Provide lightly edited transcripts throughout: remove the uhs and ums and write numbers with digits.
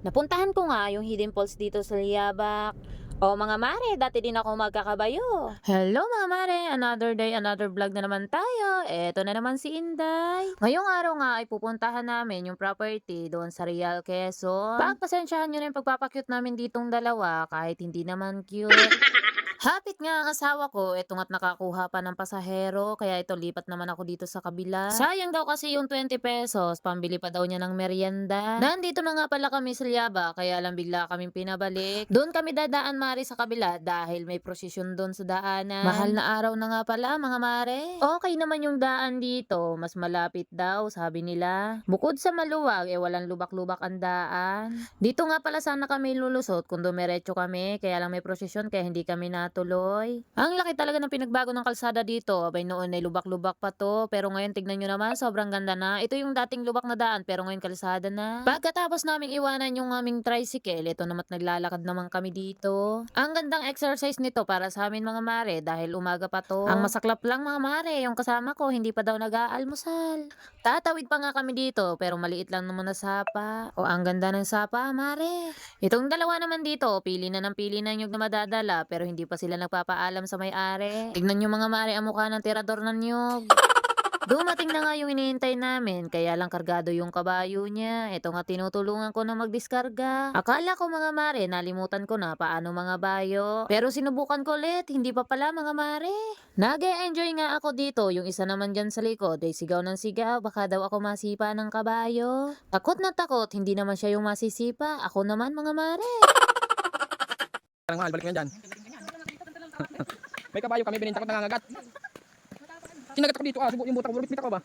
Napuntahan ko nga yung hidden falls dito sa Liabak. O mga mare, dati din ako magkakabayo. Hello mga mare, another day, another vlog na naman tayo. Eto na naman si Inday. Ngayong araw nga ay pupuntahan namin yung property doon sa Real Quezon. Pagpasensyahan nyo na yung pagpapakyut namin ditong dalawa kahit hindi naman cute. Hapit nga ang asawa ko, eto nga't nakakuha pa ng pasahero, kaya ito lipat naman ako dito sa kabila. Sayang daw kasi yung 20 pesos, pambili pa daw niya ng merienda. Nandito na nga pala kami sa Liaba, kaya lang bigla kaming pinabalik. Doon kami dadaan mare sa kabila dahil may prosesyon doon sa daanan. Mahal na araw na nga pala mga mare. Okay naman yung daan dito, mas malapit daw sabi nila. Bukod sa maluwag, walang lubak-lubak ang daan. Dito nga pala sana kami lulusot kung dumiretso kami, kaya lang may prosesyon kaya hindi kami natuloy. Ang laki talaga ng pinagbago ng kalsada dito. Abay noon ay lubak-lubak pa to, pero ngayon tignan nyo naman sobrang ganda na. Ito yung dating lubak na daan pero ngayon kalsada na. Pagkatapos naming iwanan yung aming tricycle, ito naman naglalakad naman kami dito. Ang gandang exercise nito para sa amin mga mare dahil umaga pa to. Ang masaklap lang mga mare, yung kasama ko hindi pa daw nag-aalmusal. Tatawid pa nga kami dito pero maliit lang naman na sapa. O ang ganda ng sapa mare. Itong dalawa naman dito, pili na ng pili na nyug na madadala pero hindi pa sila nagpapaalam sa may-ari. Tignan nyo mga mare ang mukha ng tirador ng nyug. Dumating na nga yung hinihintay namin, kaya lang kargado yung kabayo niya. Ito nga tinutulungan ko na magdiskarga. Akala ko mga mare, nalimutan ko na paano mga bayo. Pero sinubukan ko ulit, hindi pa pala mga mare. Nag-e-enjoy nga ako dito, yung isa naman dyan sa likod ay sigaw ng sigaw, baka daw ako masipa ng kabayo. Takot na takot, hindi naman siya yung masisipa, ako naman mga mare. Parang mahal, balik mo yan dyan. May kabayo kami, bininta ko nangangagat. Kinagat ako dito, subo yung butak ko, bita ko ba?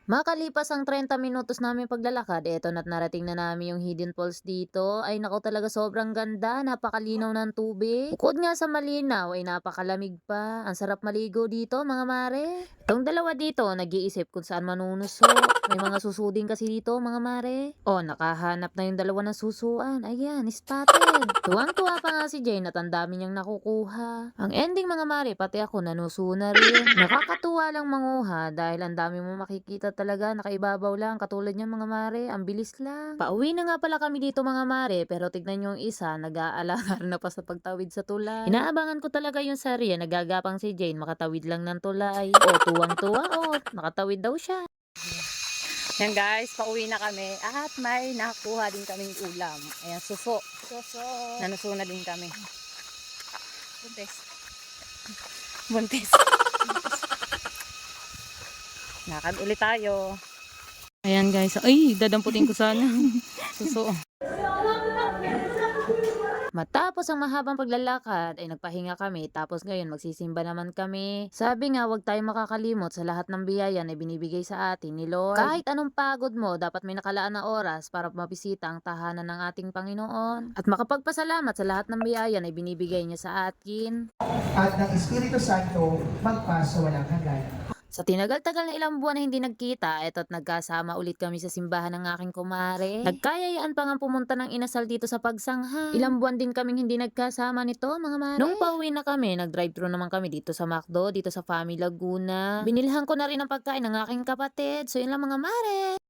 Makalipas ang 30 minutos namin paglalakad, eto na't narating na namin yung hidden falls dito. Ay nako talaga sobrang ganda, napakalinaw ng tubig. Bukod nga sa malinaw ay napakalamig pa. Ang sarap maligo dito mga mare. Itong dalawa dito nag-iisip kung saan manunusok. May mga susuding kasi dito mga mare. O nakahanap na yung dalawa ng susuan. Ayan, spotted. Tuwang-tuwa pa nga si Jane at ang dami niyang nakukuha. Ang ending mga mare, pati ako nanuso na rin. Nakakatuwa lang manguha dahil ang dami mo makikita talaga, nakaibabaw lang, katulad niyan mga mare, ang bilis lang. Pauwi na nga pala kami dito mga mare, pero tignan nyo yung isa, nag-aalangar na pa sa pagtawid sa tulay. Inaabangan ko talaga yung Saria, nagagapang si Jane, makatawid lang ng tulay. O, tuwang-tuwa, nakatawid daw siya. Yan guys, pauwi na kami at may nakuha din kaming ulam. Ayan, suso. Soso. Nanuso na din kami. Buntes. Buntis. Lakad ulit tayo. Ayan guys. Ay, dadamputin ko sana. Suso. Matapos ang mahabang paglalakad ay nagpahinga kami tapos ngayon magsisimba naman kami. Sabi nga huwag tayo makakalimot sa lahat ng biyaya na binibigay sa atin ni Lord. Kahit anong pagod mo, dapat may nakalaan na oras para mabisita ang tahanan ng ating Panginoon. At makapagpasalamat sa lahat ng biyaya na binibigay niya sa atin. At ng Espiritu Santo magpasa walang hanggan. Sa tinagal-tagal na ilang buwan na hindi nagkita, eto't nagkasama ulit kami sa simbahan ng aking kumare. Nagkayayaan pa nga pumunta ng inasal dito sa pagsangha. Ilang buwan din kaming hindi nagkasama nito mga mare. Nung pauwi na kami, nag-drive-thru naman kami dito sa McDo, dito sa Family Laguna. Binilhan ko na rin ang pagkain ng aking kapatid. So yun lang mga mare.